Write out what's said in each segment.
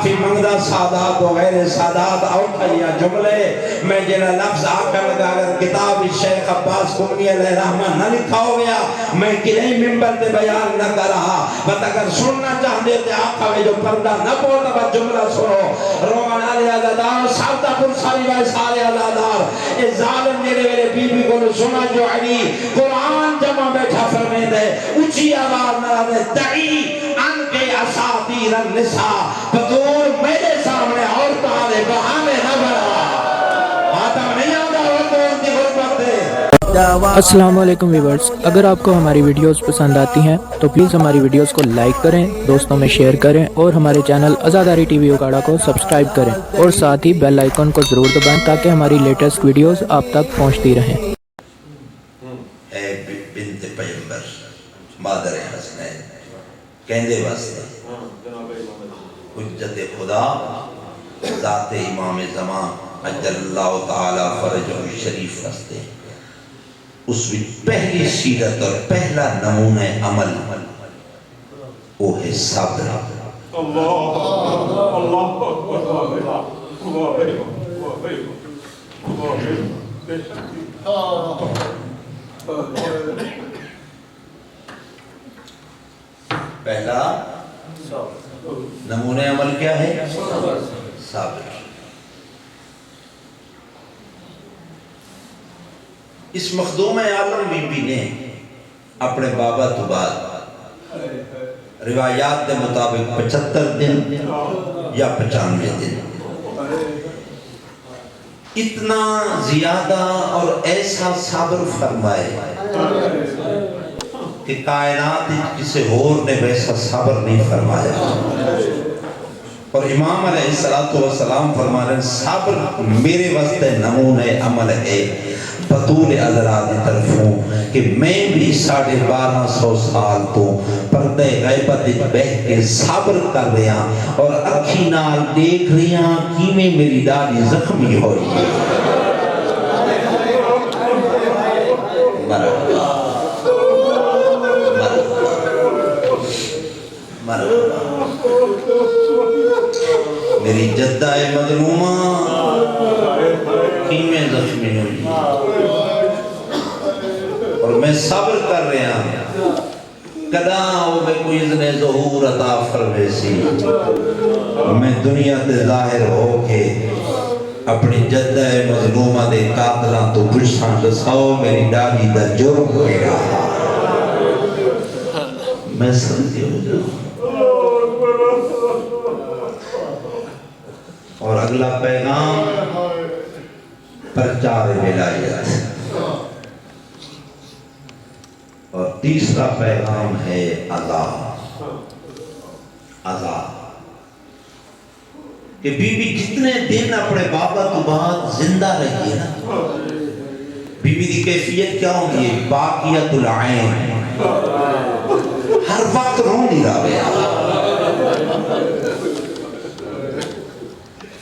معافی منگدا سادات و غیر سادات اوکھا یا جملے میں جنہا لفظ آکر لگا اگر کتاب شیخ عباس قمی علیہ رحمہ نہ لکھا ہو گیا میں کنہیں ممبر دے بیان نہ کر رہا بس اگر سننا چاہتے تھے آقا میں جو پردہ نہ بولتا بس جملہ سنو روان آلی آزادار سابتہ کن ساری بائی سارے آزادار اس ظالم میرے میرے بی بی کو سنا جو علی قرآن جمع بیٹھا فرمے دے اچھی آواز نہ دے دعی ان کے اساطیر النساء بدور میرے سامنے عورتاں دے بہانے نہ بڑھا آتا نہیں آتا عورتوں کی غربت دے. السلام علیکم ویورز، اگر آپ کو ہماری ویڈیوز پسند آتی ہیں تو پلیز ہماری ویڈیوز کو لائک کریں، دوستوں میں شیئر کریں اور ہمارے چینل عزاداری ٹی وی اکاڑا کو سبسکرائب کریں اور ساتھ ہی بیل آئیکن کو ضرور دبائیں تاکہ ہماری لیٹسٹ ویڈیوز آپ تک پہنچتی رہیں. اے بنت پیغمبر مادر حسنین کہندے واسطے حجت خدا ذات امام زمان اجل اللہ تعالی فرجہ شریف واسطے اس وچ پہلی سیرت اور پہلا نمونہ عمل وہ ہے صبر. پہلا نمونہ عمل کیا ہے؟ صبر. اس مخدوم عالم بی بی نے اپنے بابا تو بعد روایات کے مطابق 75 دن یا 95 دن اتنا زیادہ اور ایسا صبر فرمائے کہ کائنات کسی اور نے ویسا صبر نہیں فرمایا. اور امام علیہ السلام فرمانے صبر میرے واسطے نمونہ عمل ہے بطول حضرات طرفوں کہ میں بھی 1250 سال تو پردہ غیبت بہ کے صبر کر رہا اور اکھی نال دیکھ رہا کی میں میری داڑھی زخمی ہوئی. مرحبا میری جدہ مظلومہ کیمیں زخمی ہوئی اور میں صبر کر رہا ہوں کداں وہ میں کوئی ازن ظہور عطا فرمے سی میں دنیا تے ظاہر ہو کے اپنی جدہ مظلومہ دے قاتلان تو پوچھاں دساؤ میری ڈالی دا جرم ہوئی رہا میں سمجھے ہو جاؤں. اور اگلا پیغام پرچار ولایت اور تیسرا پیغام ہے عذاب. کہ بی بی جتنے دن اپنے بابا تو بعد زندہ رہی ہے نا بی بی دی کیفیت کیا ہوگی ہے باقیت العین ہر وقت رو نہیں رہا گیا.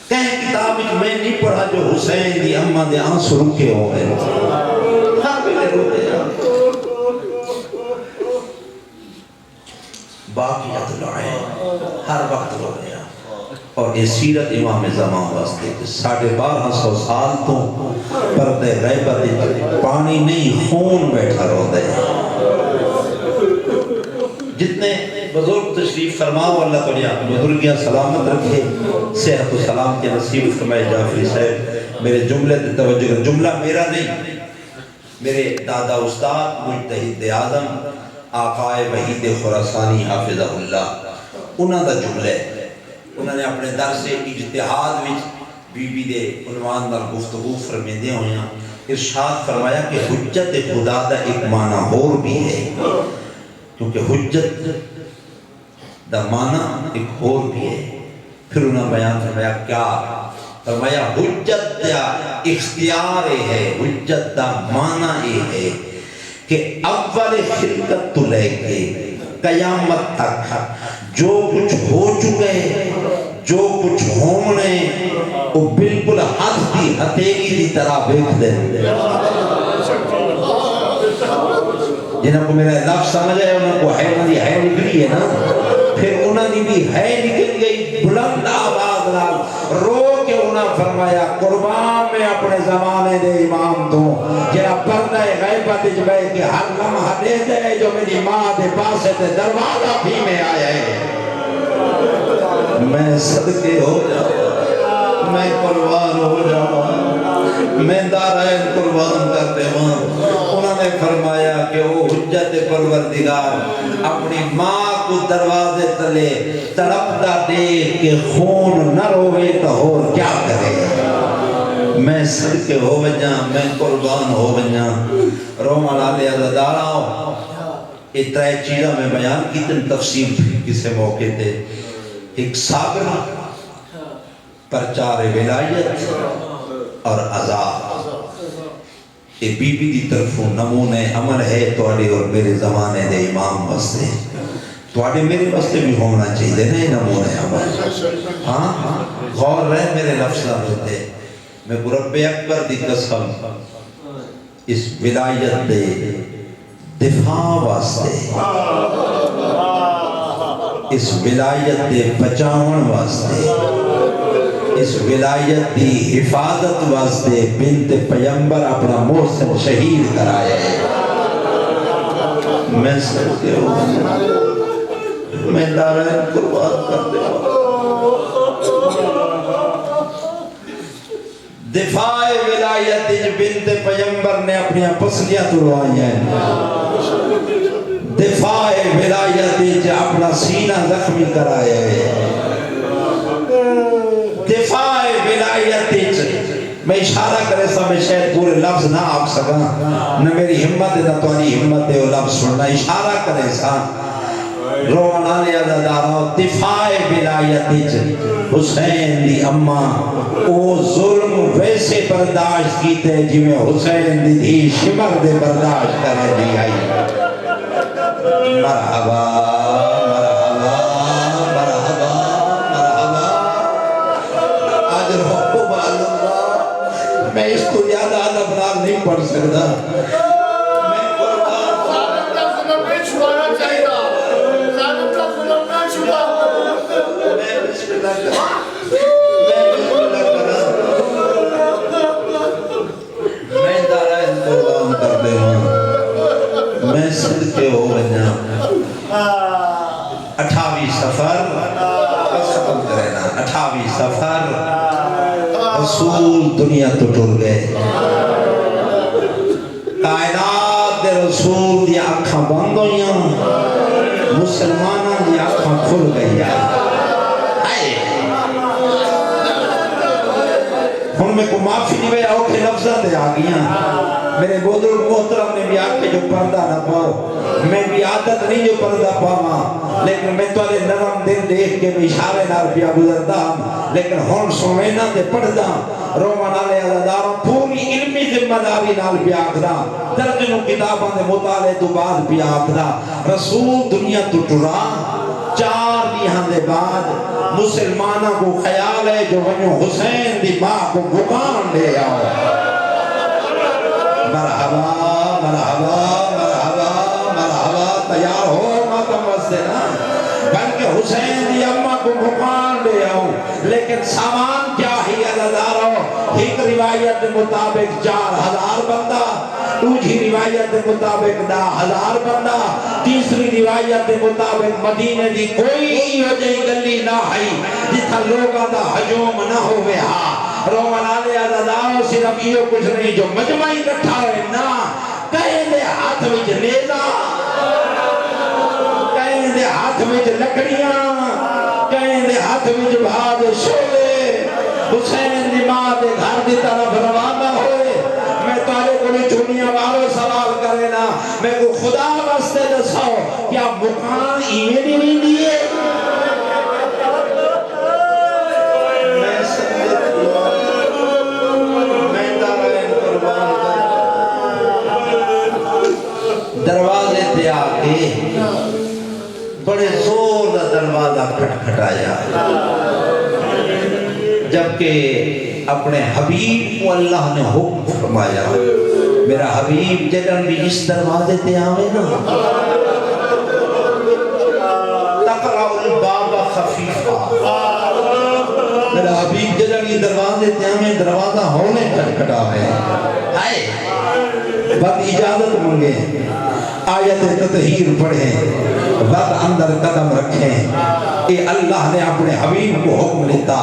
کہیں کتاب میں نہیں پڑھا جو حسین دی اماں دے آنسو رکے ہو گئے ہر وقت رو گیا. باقیت العین ہر وقت رو گیا. اور یہ سیرت امام زمان واسطے 1250 سال تو پردے غیبت پانی نہیں خون بیٹھا رو دے. جتنے بزرگ تشریف فرماؤ اللہ تعالیٰ بزرگیاں سلامت رکھے صحت و سلام کے نصیب فرمائے. جعفری صاحب میرے جملے تے توجہ کر. جملہ میرا نہیں میرے دادا استاد مجتہد اعظم آقائے وحید خراسانی حافظہ اللہ انہاں دا جملے انہوں نے اپنے در سے اجتہاد وچ بی بی دے عنوان نال گفتگو فرمیندے ہوئے ہیں. ارشاد فرمایا کہ حجت خدا دا ایک معنی اور بھی ہے کیونکہ حجت دا معنی ایک اور بھی ہے. پھر انہوں نے بیان فرمایا کیا فرمایا حجت دا اختیار ہے حجت دا معنی یہ ہے کہ اول خلقت تو لے کے قیامت تک جو کچھ ہو چکے جو کچھ ہونے وہ بالکل ہاتھ دی ہتھیلی دی طرح بیٹھ دیں. جنہوں کو میرا لفظ سمجھ ہے انہوں کو ہے نکلی ہے نا پھر انہوں نے بھی ہے نکل گئی بلند آواز نال رو کے انہوں فرمایا قربان میں اپنے زمانے دے امام تو جہاں پردہ غیبت جبے کہ ہر لمحہ دے دے جو میری ماں دے پاسے تے دروازہ بھی میں آیا ہے میں صدقے ہو جاؤں میں قربان ہو جاؤں میں دارائن قربان کرتے ہوں انہوں نے فرمایا کہ وہ حجت پروردگار اپنی ماں کو دروازے تلے تڑپتا دیکھ کہ خون نہ روے تو اور کیا کرے میں صدقے ہو بجاں میں قربان ہو بجاں رومان آلے عزدارہ ہوں اتنے چیزیں میں بیان کی تن تفصیل کسے موقع تے ایک صابر پرچار ولایت اور عذاب یہ بی بی دی طرف نمونے عمل ہے توڑے اور میرے زمانے دے امام واسطے توڑے میرے واسطے بھی ہونا چاہیے نہیں نمونے عمل ہاں غور رہے میرے لفظہ ہوتے میں رب اکبر دی قسم اس ولایت دے دفاع واسطے اس ولایت دے بچاون واسطے اس ولایت دی حفاظت واسطے بنت پیمبر اپنا محسن شہید کرائے میں سکتے ہوں میں دارین قربان کرتے ہوں دفاع ولایت دی بنت پیمبر نے اپنی پسلیاں تلوائی ہیں دفاع ولایت دی اپنا سینہ زخمی کرائے ہیں دفاع ولایت میں اشارہ کرے سا میں شاید پورے لفظ نہ آپ سکا نہ میری ہمت ہے نہ توانی ہمت ہے وہ لفظ سننا اشارہ کرے سا روانانے عزدارہ دفاع ولایت حسین دی اممہ او ظلم ویسے برداشت کیتے جی میں حسین دی دھی شمر دے برداشت کرے دی آئی مرحبا مرحبا مرحبا مرحبا آج رحب اللہ میں اس کو زیادہ عدب نام نہیں پڑھ سکتا میں قربان ظالم کا ظلم نہیں چھڑانا چاہیے ظالم کا ظلم نہ چھڑا میں بسم اللہ کرا میں بسم اللہ کرا میں دارائن قربان کر دے ہوں میں صدقے ہو بجا 28 سفر بس ختم کرے نا 28 سفر رسول دنیا تو ٹر گئے کائنات دے رسول دی آنکھاں بند ہوئیاں مسلمانہ دی آنکھاں کھل گئی ہن میں کو معافی نہیں وے آؤ کہ لفظہ دے آگیاں میرے بزرگ محترم نے بھی آکے جو پردہ نہ پاؤ میں بھی عادت نہیں جو پردہ پاؤں لیکن میں تو علی نرم دل دیکھ کے میں اشارے نال پیا گزرتا لیکن ہون سوینا تے پڑھدا رومان علی عزداروں پوری علمی ذمہ داری نال پیا آکھدا درجنوں کتاباں دے مطالعے تو بعد پیا آکھدا رسول دنیا تو ٹرا 4 دیہاں دے بعد مسلمانہ کو خیال ہے جو ونیو حسین دی ماں کو بکان لے آؤ مرحبا مرحبا مرحبا مرحبا تیار ہو ماتم واسطے نا بلکہ حسین دی اممہ کو بکان لے آؤ لیکن سامان کیا ہی عزدارو ایک روایت مطابق 4000 بندہ دوسری روایت مطابق 10,000 بندہ تیسری روایت مطابق مدینے دی کوئی وجہ گلی نہ ہے جتھا لوگاں دا ہجوم نہ ہوئے ہاں رومان آلے عزدارو صرف یہ کچھ نہیں جو مجمعی کٹھا ہے نا کہیں دے ہاتھ وچ نیزہ کہیں دے ہاتھ وچ لکڑیاں کہیں دے ہاتھ وچ بھاد شولے حسین دی ماں دے گھر دی طرف روانہ ہوئے میں تارے کو نے چونیاں والو سوال کرے نا میں کو خدا واسطے دساؤ کیا مکان ایمیں نہیں دیئے میں سمجھت میں دارین قربان دروازے تے آکے بڑے زور دا دروازہ کھٹ کھٹایا جبکہ اپنے حبیب کو اللہ نے حکم فرمایا میرا حبیب جدن بھی اس دروازے تے آوے نا تقرأ میرا حبیب جلنی دروازے تیامیں دروازہ ہونے کھٹکھٹا ہے بد اجازت منگے آیت تطہیر پڑھیں وقت اندر قدم رکھیں اے اللہ نے اپنے حبیب کو حکم لیتا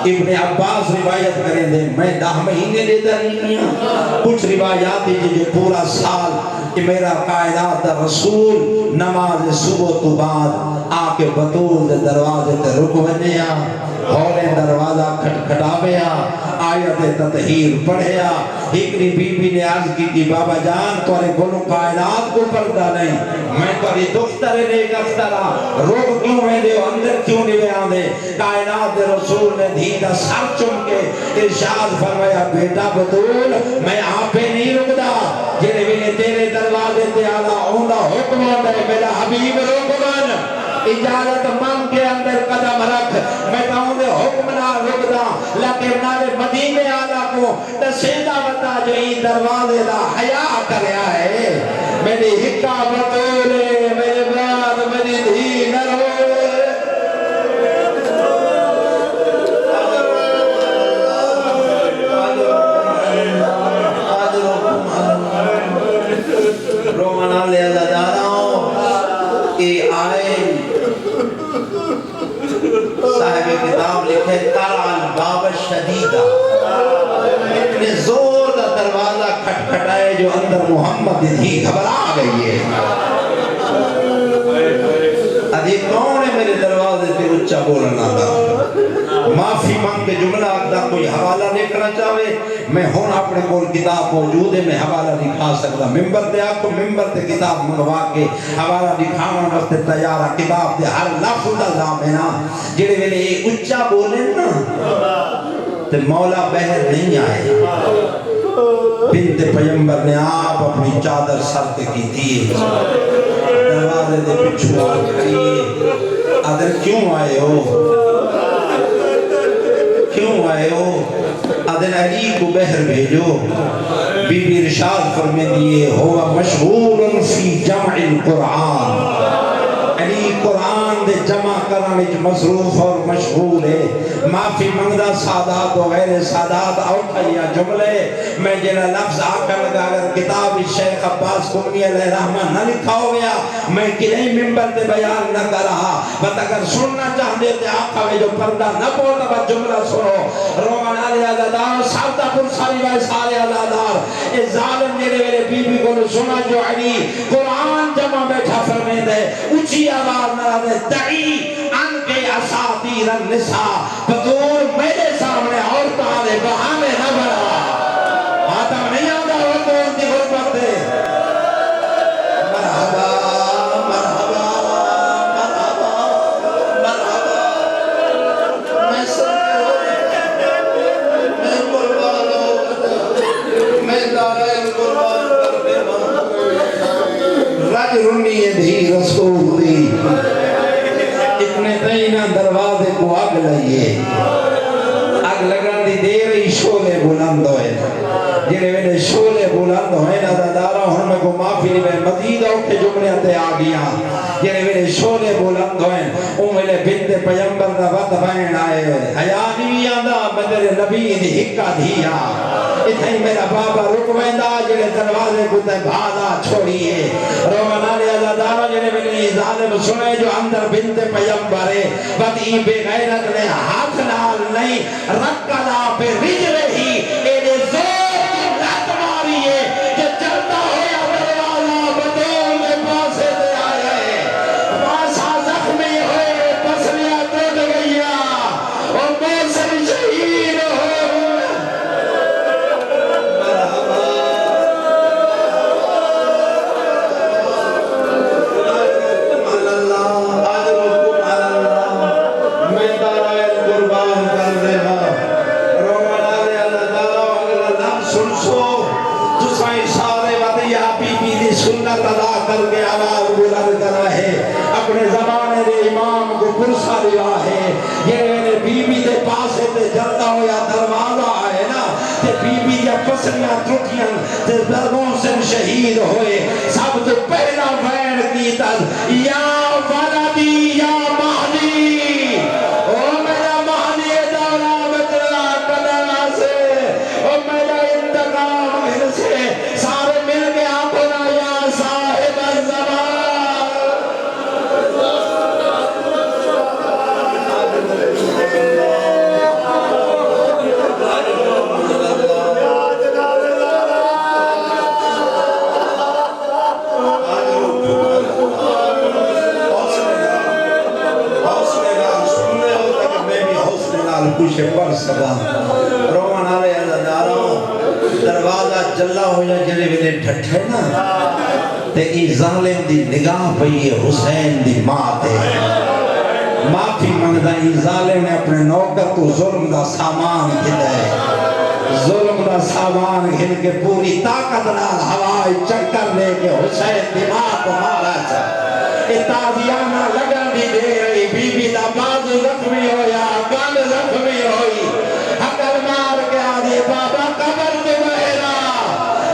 ابن عباس روایت کریں دے میں 10 مہینے لیتا نہیں کیا کچھ روایات جو پورا سال کہ میرا کائنات رسول نماز صبح تو بعد آکے بطول دے دروازے تے رک ونیا ہولے دروازہ کھٹکھٹاویا آیت تطہیر پڑھیا ایکری بی بی نے عرض کی کہ بابا جان تورے گلو کائنات کو پردہ نہیں میں تورے دختر نیک اخترا روگ کیوں میں دے اندر کیوں نہیں آندے کائنات دے رسول نے دھیدہ سر چم کے ارشاد فرمایا بیٹا بطول میں آپ پہ نہیں رکدا جنہیں بھی تیرے دروازے تے آلہ اوندہ حکم ہوتا ہے میرا حبیب رکمن اجازت مان کے اندر قدم رکھ میں کہوں دے حکم نہ رکدا لیکن نارے مدینے آلہ کو تسیدہ بتا جو ہی دروازے دا حیاء کریا ہے میری حکا بطولے میرے براد میری دھی نروے رومانہ لے اللہ جانا ہوں کہ آئے صاحب کتاب لکھے ترع الباب الشدیدہ اتنے زور دا دروازہ کھٹکھٹائے جو اندر محمد ہی گھبرا گئی ہے ادھی کون ہے میرے دروازے پہ اچھا بولنا دا معافی مانگ کے جملہ اگدا کوئی حوالہ لکھنا چاہے میں ہون اپنے کول کتاب موجود ہے میں حوالہ لکھا سکتا ممبر دے آپ کو ممبر دے کتاب منگوا کے حوالہ لکھانا وقت تیارہ کتاب دے ہر لفظ دا دامنا جڑے ویلے ایک اچھا بولیں نا تے مولا بہر نہیں آئے بنت پیمبر نے آپ اپنی چادر سر تے کی دیئے دروازے دے پچھو آگئی ادھر کیوں آئے ہو کیوں آئے ہو ادھر علی کو بہر بھیجو بی بی رشاد فرمے دیئے ہوا مشغول فی جمع القرآن علی قرآن دے جمع کرنے مصروف اور مشغول ہے معافی منگدہ سادات و غیر سادات اوٹھایا جملے میں جنہ لفظ آکر لگا اگر کتاب شیخ عباس قمی علیہ رحمہ نہ لکھا ہو گیا میں کنہیں ممبر دے بیان نہ کر رہا بس اگر سننا چاہتے تھے آقا میں جو پردہ نہ بولتا بس جملہ سنو رومان علی عزادار سابتہ پر ساری بھائی سارے عزادار اس ظالم جنہیں میرے بی بی کو سنا جو علی قرآن جمع بیٹھا فرمین دے اچھی آواز نہ دے دعی ان کے اساتیر النساء بدور میرے سامنے عورتاں دے بہانے نہ بڑھا آتا نہیں آتا وہ کون دی غربت دے مرحبا مرحبا مرحبا مرحبا میں سب میں قربان ہوں میں دارین قربان کر دے رج رنی دھی رسول دی اتنے تینا دروازے کو آگ لئیے آگ لگا دی دیر ہی شولے بلند ہوئے جنہیں میں نے شولے بلند ہوئے نا دارا ہوں میں کو معافی نہیں میں مزید اٹھے جملے آتے آگیا جنہیں میں نے شولے بلند ہوئے او میں نے بنت پیمبر دا وقت بین آئے حیانی آدھا بدر نبی دی حکا دھیا اتھائی میرا بابا رکویندہ جنہیں دروازے کو تے بھادا چھوڑیے رومان علی عزادارہ جنہیں میں نے ظالم سنے جو اندر بنت پیمبر ہے بد ای بے غیرت نے ہاتھ نال نہیں رکھلا پہ رجلے ہی ایڈے زور کی رات ماری ہے کہ چلتا ہویا دروازہ بدول کے پاسے دے آئے پاسا زخمی ہوئے پسلیاں ٹوٹ گئیا اور موسم شہید ہو سنت ادا کر کے آواز بلند کرا ہے اپنے زمانے دے امام کو پرسا دیا ہے یہ میرے بی بی دے پاسے تے جلتا ہو یا دروازہ آئے نا تے بی بی دے پسلیاں ٹوٹیاں تے درگوں سے شہید ہوئے سب تو پہلا وین کی تل یا ولدی یا مہدی او میرا مہدی دولا گال کچھ پڑھ سکا روان آلے عزاداروں دروازہ جلا ہو یا جلے ویلے ڈھٹھے نا تے ای ظالم دی نگاہ پئی حسین دی ماں تے معافی منگدا ای ظالم نے اپنے نوکر کو ظلم دا سامان کھلائے ظلم دا سامان گھن کے پوری طاقت نال ہوائی چکر لے کے حسین دی ماں کو مارا چا تازیانہ لگن دی دے رہی بی بی دا بازو زخمی ہویا گل زخمی ہوئی حقل مار کے آدھی بابا قبر دے بہرا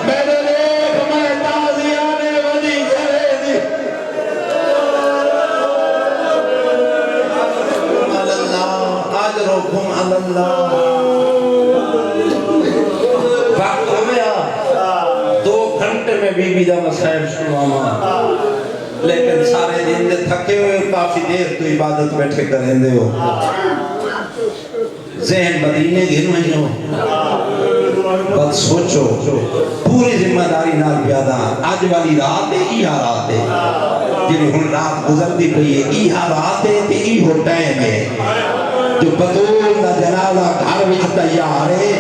میرے لیک میں تازیانے ودی چلے دی اللہ اجرکم اللہ وقت ہو گیا 2 گھنٹے میں بی بی دا مسائب سنواما لیکن سارے دن دے تھکے ہوئے کافی دیر تو عبادت بیٹھے کریں دے ہو ذہن مدینے گھن ہوئی ہو بس سوچو پوری ذمہ داری نال پیادا آج والی رات ہے ایہا رات ہے جنہیں ہن رات گزر دی پئی ہے ایہا رات ہے تے ایہو ٹائم ہے جو بطول دا جنازہ گھر وچ تیار ہے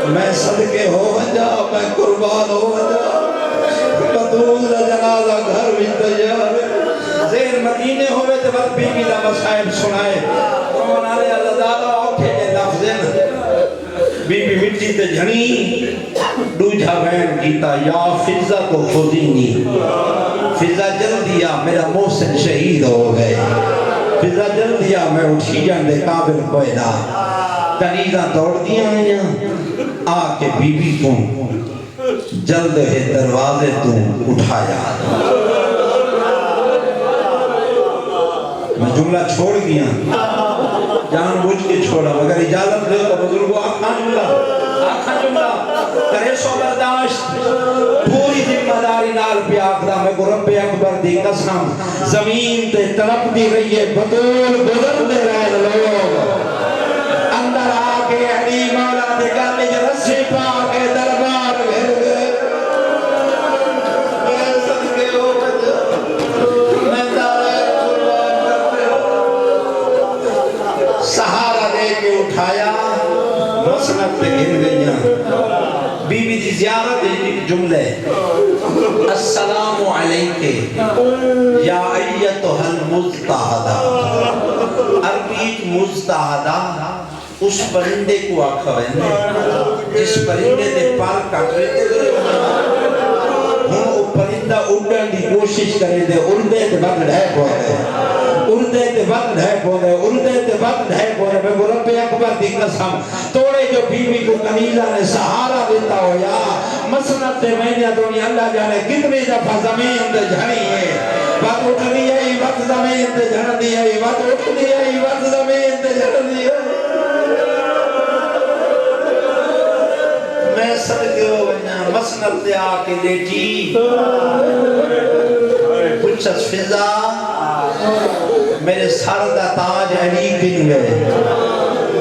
میں صدقے ہو وجہ میں قربان ہو وجہ بطول دا جنازہ گھر بھی تیار ہے زین مدینے ہوئے تے وقت بی بی دا مسائب سنائے قرآن آلے اللہ تعالیٰ اوکھے کے لفظیں بی بی مٹی تے جھنی دوجھا بین کیتا یا فضہ کو خودینی فضہ جل دیا میرا محسن شہید ہو گئے فضہ جل دیا میں اٹھی جاندے قابل کوئی نہ کنیزہ دوڑ دیا ہیں آ کے بی بی کو جلد ہے دروازے تو اٹھایا میں جملہ چھوڑ گیا جان بوجھ کے چھوڑا مگر اجازت دے تو بزرگوں آکھاں جملہ کرے سو برداشت پوری ذمہ داری نال پہ آکھدا میں کو رب اکبر دی قسم زمین تے تڑپ دی رہی ہے بطول گزر دے رہے لوگ اندر آکے علی مولا دے گالے جو رسی پا کے دربار گھر گئے میں صدقے ہو میں دارے قربان کرتے ہو سہارا دے کے اٹھایا مسند پہ گر گئیاں بی بی دی زیارت ایک جملے السلام علیکے یا ایتها المزتہدہ عربیت مزتہدہ اس پرندے کو آکھا ویندے جس پرندے دے پار کٹ رہے تھے ہم وہ پرندہ اڑن دی کوشش کریں دے اڑدے تے وقت ڈھے پوندے اڑدے تے وقت ڈھے پوندے اڑدے تے وقت ڈھے پوندے میں رب اکبر دی قسم توڑے جو بی بی کو کنیزہ نے سہارا دیتا ہو یا مسند تے مہینہ دونی اللہ جانے کتنی دفعہ زمین تے جھڑی ہے وقت اٹھ دی ہے وقت زمین تے جھڑ دی ہے وقت اٹھ دی ہے وقت زمین تے جھڑ دی ہے میں صدقے ہو گئنا مسند تے آکے لیٹی پچھس فضا میرے سر دا تاج علی کن گئے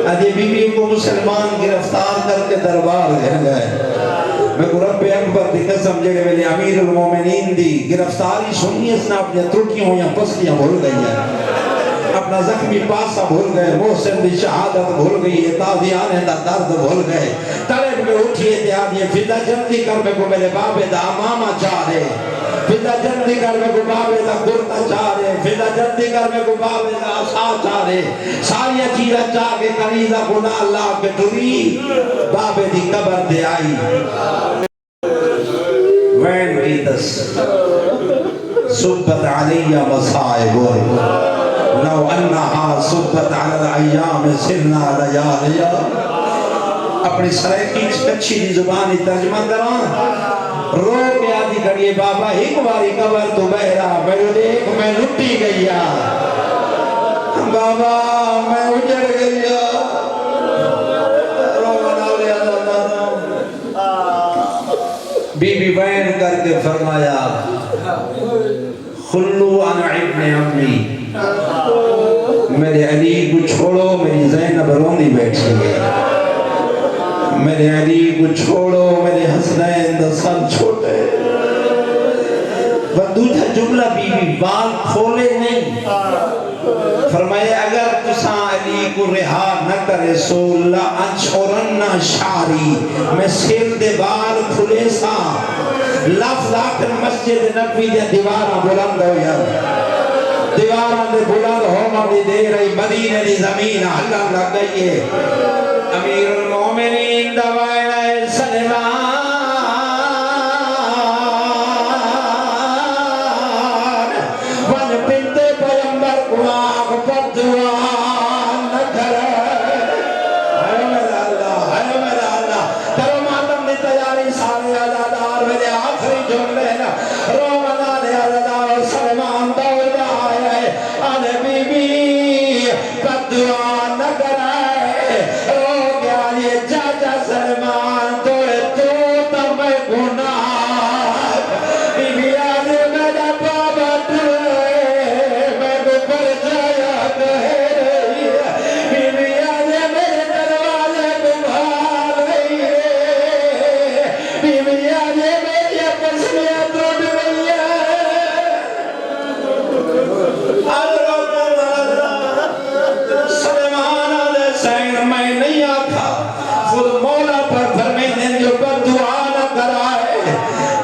ادھے بی بی کو مسلمان گرفتار کر کے دربار گھر گئے میں کو رب اکبر دی قسم جگہ میرے امیر المومنین دی گرفتاری سنی اس نے اپنی ترکیوں یا پسلیاں بھول گئی ہیں اپنا زخمی پاسا بھول گئے محسن دی شہادت بھول گئی ہے تازیانے دا درد بھول گئے طلب میں اٹھئے تے آدھئے فضا جلدی کر میں کو میرے بابے دا امامہ چاہ رہے فضا جلدی کر میں کو بابے دا گرتا چاہ رہے فضا جلدی کر میں کو بابے دا عصا چاہ رہے ساری چیزہ چاہ کے کنیزہ گناہ اللہ کے ٹری بابے دی قبر دے آئی وین کی تس سبت علیہ مصائب لو انہا سبت علی الایام سرنا لیالیا اپنی سرائکی کچھی دی زبانی ترجمہ کران رو کے آدھی کریے بابا ایک باری قبر تو بہرا میں دیکھ میں لٹی گئیا بابا میں اجڑ گئیا رو بنا لیا بی بی بین کر کے فرمایا خلو عن ابن امی میرے علی کو چھوڑو میری زینب رونی بیٹھی ہے میرے علی کو چھوڑو میرے حسنین دا سن چھوٹے دوجہ جملہ بی بی بال کھولے نہیں فرمایا اگر تساں علی کو رہا نہ کرے سو لانشورن شعری میں سر دے بال کھلے سا لفظ آخر مسجد نبوی دے دیواراں بلند ہو یا دیواراں دے بلند ہو ماں دے رہی مدینہ دی زمین ہلن لگ گئی ہے امیر المومنین دوائے سلمان ون بنت پیغمبر کو آگ پر دعا نہ کرے اے میرا اللہ کرو ماتم دی تیاری سارے عزادار میرے آخری جملے نا رومنا دے عزادار سلمان دور آیا ہے آنے بی بی پر دعا نہ کرے رو گیا یہ چاچا سلمان توڑے تو تم گناہ بی بی آنے میرا بابا ٹرے میں کو پر جایا گئے بی بی آنے میرے دروازے کو بھار رہی ہے بی بی آنے میری پسلیاں ٹوٹ رہی ہے سلمان علیہ السلام میں نہیں آتا خود مولا پر فرمینے جو پر دعا نہ کرائے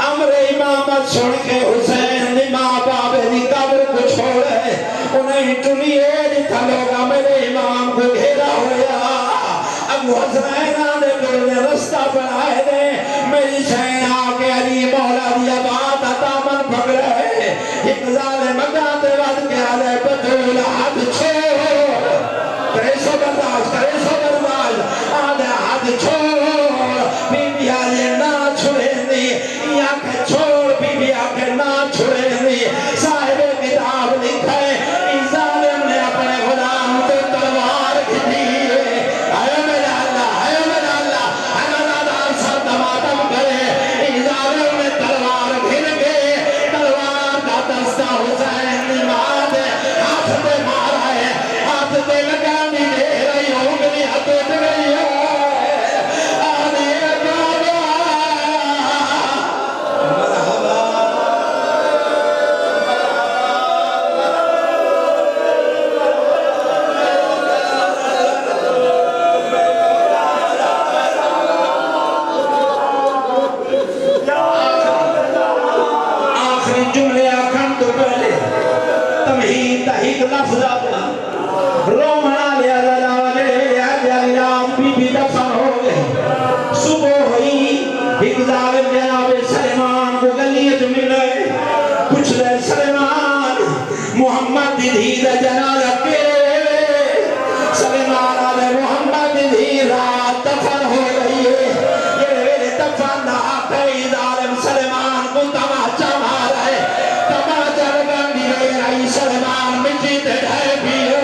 امر امامت چھوڑ کے حسین دی ماں بابے دی قبر کو چھوڑے انہیں ٹنیے لکھا لوگا میرے امام کو گھیرا ہویا ابو حسین آنے دلنے رستہ بنائے دے میری شہن آگے علی مولا دیا بات دامن پکڑے ایک ظالم مگاتے وقت کے آلے بطول ہاتھ چھوڑ کرے سو برداشت آدھے ہاتھ چھوڑ بی بی آجے نہ چھوڑے دی یا کہ چھوڑ بی بی آکے نہ چھوڑے دی صاحب کتاب لکھے اس ظالم نے اپنے غلام تو تلوار کھٹی اے میرا اللہ حمدان سر دماتم کرے اس ظالم نے تلوار گھر کے تلوار کا دستہ حسین نماد ہاتھ دے مارا ہے ہاتھ دے لگانی دے رہی ہونگلی ہتوٹ گئی ہے آدھے بابا مرحبا آخری جملے آکھن تو پہلے تمہید تحیق لفظ آتا رومنا لیا لیا بی بی دفن ہو گئے صبح ہوئی ایک ظالم جناب سلیمان کو گلیت ملے کچھ لے سلیمان محمد دید جنازہ کے سلیمان آلے محمد دید رات دفن ہو گئی ہے یہ دفن نہ آتے ظالم سلیمان کو تماچا مارا ہے تماچا لگنی رہی سلیمان مٹی تے ڈھائے بھی ہے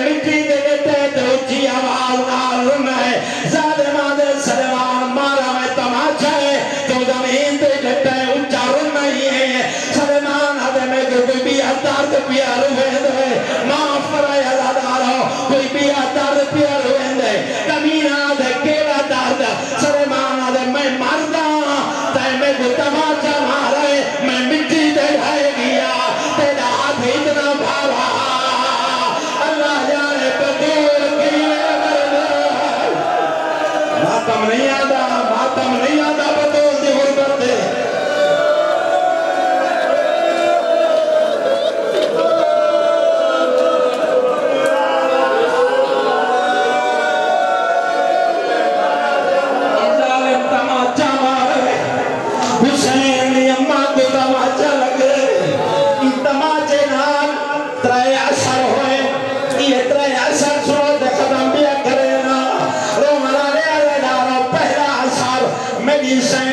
مٹی تے دیتے تو اچھی آواز نال رن ہے ظالمان دے سلیمان مارا میں تماچا ہے تو زمین تے جتے اچھا رن نہیں ہے سلیمان آدھے میں کوئی بھی اتار تے پیا روے دے معاف کرائے عزادارو کوئی بھی اتار تے پیا روے دے کمینہ آدھے کیلا دارد سلیمان آدھے میں مردہ تے میں کو تماچا مارا ہے میں مٹی تے ڈھائے گیا تیرا ہاتھ اتنا بھالا اللہ جانے بدور کیے مرد ماتم نہیں آدھا بدور دی غربت دے ظالم تماچا مارے حسین دی اماں کو تماچا لگے اس تماچے نال ترائے اثر ہوئے یہ ترائے اثر سنو دے قدم بیا کرے نا رومنا لے آلے دارو پہلا اثر میری شہن